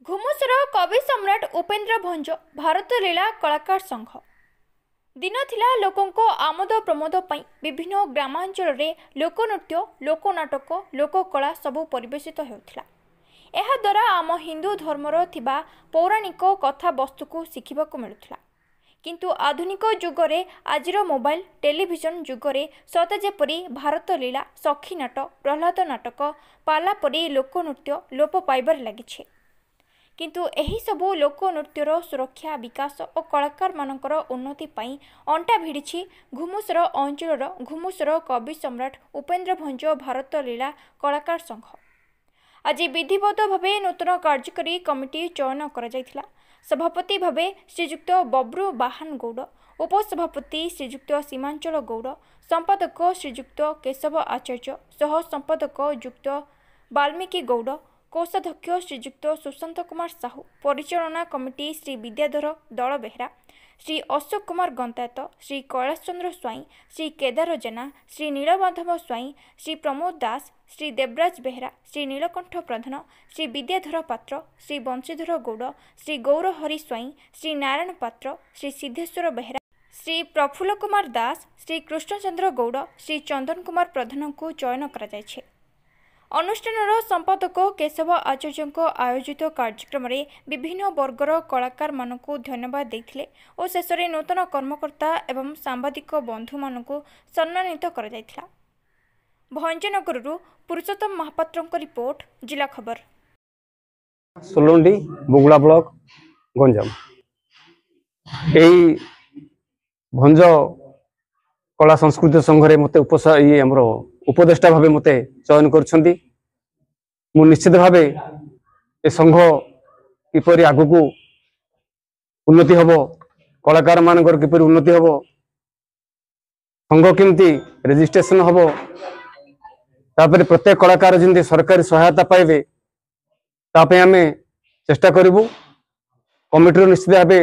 घुमुसर कवि सम्राट उपेन्द्र भंज भारत लीला कलाकार संघ दिन थिला लोकों आमोद प्रमोद पई विभिन्न ग्रामांचल रे लोकनृत्य लोकनाटक लोककला सबू परिवेशित हेउथिला। एहा द्वारा आम हिंदू धर्मर थिबा पौराणिक कथा वस्तु को शिखिबाकु मिलुथिला। किंतु आधुनिक जुगरे आजिर मोबाइल टेलीविजन जुगरे सते जेपरी भारत लीला सखी नाटक प्रहलाद नाटक पाला परी लोकनृत्य लोप पाइबार लागिछे। किंतु एही सबु लोकनृत्यर सुरक्षा विकास और कलाकार मानकर उन्नति पाई अंटा भिड़ी घुमुसर अंचल घुमुसर कवि सम्राट उपेन्द्र भंज भारत लीला कलाकार संघ। आज विधिवत भावे नूतन कार्यकारी कमिटी चयन करा। सभापति भावे श्रीजुक्त बब्रु बाहान गौड़, उपसभापति श्रीजुक्त सीमांचल गौड़, संपादक श्रीजुक्त केशव आचार्य, सह संपादक युक्त वाल्मीकि गौड़, कोषाध्यक्ष श्रीजुक्त सुशांत कुमार साहू, परिचालना कमिटी श्री विद्याधर दल बेहरा, श्री अशोक कुमार गंतायत, श्री कैलाश चंद्र स्वाई, श्री केदार जेना, श्री नीलमाधव स्वाई, श्री प्रमोद दास, श्री देवराज बेहरा, श्री नीलकंठ प्रधान, श्री विद्याधर पात्र, श्री बंशीधर गौड़, श्री गौरहरि स्वाई, श्री नारायण पात्र, श्री सिद्धेश्वर बेहरा, श्री प्रफुल्ल कुमार दास, श्री कृष्णचंद्र गौड़, श्री चंदन कुमार प्रधान को चयन करा। अनुष्ठान संपादक केशव आचार्य आयोजित कार्यक्रम में विभिन्न वर्गर कलाकार मानक धन्यवाद देते और शेष में नूतन कर्मकर्ता एवं सांबादिक बंधु मानक सम्मानित करा। भंजनगर पुरुषोत्तम महापात्र रिपोर्ट जिला खबर। सोलंडी बुगुड़ा ब्लॉक गंजाम भंज कला संस्कृति संघ मत उपदेष्टा भावे मते चयन करछंती। मु निश्चित भावे ए संघ किपरि आगु उन्नति हबो, कलाकार मानकर किपरि उन्नति हबो, संघ केमती रजिस्ट्रेशन हबो, तापर प्रत्येक कलाकार जिंदे सरकारी सहायता पाइबे तापे आमे चेष्टा करिवु। कमिटी निश्चित भावे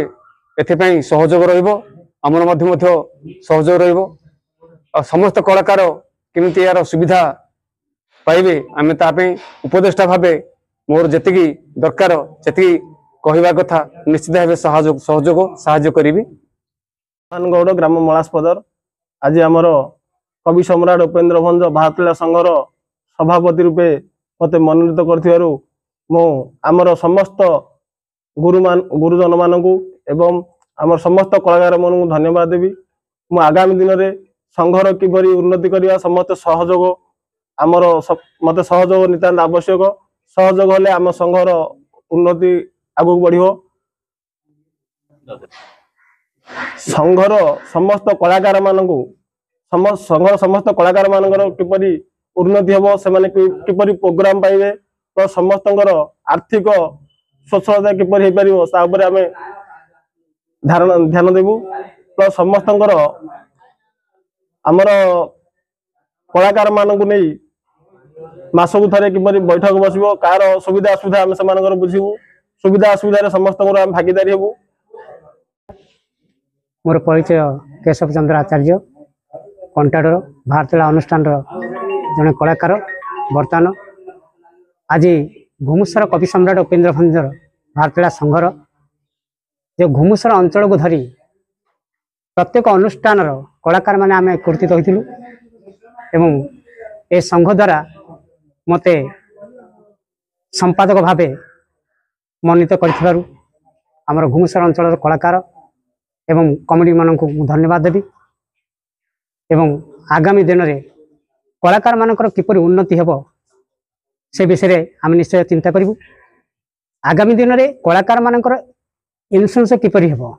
एथेपई सहयोग रहिबो, आमर मध्य सहयोग रहिबो। समस्त कलाकार केमती यार सुविधा पाइबे आमे तापे उपदेष्टा भावे मोर जेतिकी दरकार सेतिकी कहवा कथा निश्चित भावे सहयोग साहाय्य करिवि। गौड़ ग्राम मलासपदर आज आमर कवि सम्राट उपेन्द्र भंज भारत लीला संघर सभापति रूपे मते मनोनीत करथिबारु मो आमर समस्त गुरुजन मानकु एवं आमर समस्त कलाकार मानकु धन्यवाद देवी। मु आगामी दिन रे संघर किपरि उन्नति करिया समस्त सहयोग आमर मते सहयोग नितांत आवश्यक। सहयोग हेले आम संघर उन्नति आगु बढ़ियो। संघर समस्त कलाकार मानकु संघर समस्त कलाकार मानकर किपरि उन्नति हेबो, सेमाने किपरि प्रोग्राम पाइबे, तो समस्तଙ୍କର आर्थिक स्वच्छता किपरि हे परिबो ता ऊपर आमे ध्यान देबु। तो समस्तଙ୍କର आमर कलाकार मानकु नै मासकु थरे किपरि बैठक बसिबो, कार सुविधा असुविधा आमे समानकर बुझिबु, सुविधा असुविधा रे समस्तଙ୍କର आमे भागीदारी हेबु। मोर परिचय केशव चंद्र आचार्य, कंटाडर भारत लीला अनुष्ठान जड़े कलाकार। बर्तमान आज घुमुसर कवि सम्राट उपेन्द्र भंज भारत लीला संघर जो घुमुसर अंचल को धरी प्रत्येक अनुष्ठान कलाकार माने आमे एकत्रित होइथिलु एवं ए संघ द्वारा मते संपादक भावे मनोनीत करथिबारु आमर घुमुसर अंचल कलाकार एवं कमिटी मानक धन्यवाद देवी। एवं आगामी दिन में कलाकार मानकर किपरि उन्नति हेबो से विषय में आम निश्चय चिंता करूँ। आगामी दिन में कलाकार मानकर इन्शुरेंस किपरि हेबो,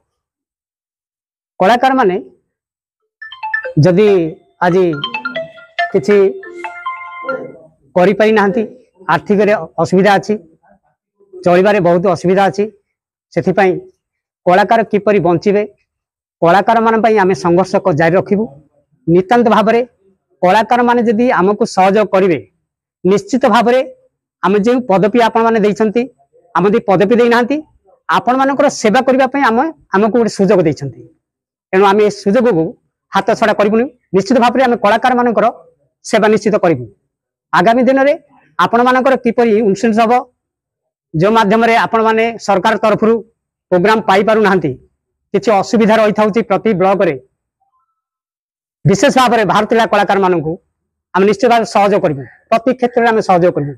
कलाकार माने जदि आज किछि करि पारि नाहंती, आर्थिक असुविधा अच्छी, चलबारे बहुत असुविधा अच्छी, सेथिपई कलाकार किपरि बंचिबे, कलाकार मान पई आमे संघर्ष को जारी रखिबु। नितांत भावरे कलाकार माने जदि आमको सहयोग करिवे, निश्चित भावरे आमे जे पदवी आपण माने दैछंती, आमदी पदवी देई नाहंती, आपण मानकर सेवा करिबा पई आमको एक सुजोग दैछंती। एनु आमे सुजोग को हाथ छड़ा करिबुनी। निश्चित भावरे आमे कलाकार मानकर सेवा निश्चित करिबु। आगामी दिन में आपण मानकर किपरि इन्शुरेंस हबो, जो माध्यम आपण माने सरकार तरफ प्रोग्राम पाई पारु नाहंती किछि असुविधा रही थाउची प्रति ब्लॉक रे विशेष भाव में भारतीय कलाकार मानू आम निश्चित भाव सहयोग करूँ प्रति क्षेत्र में आम सहयोग करूँ।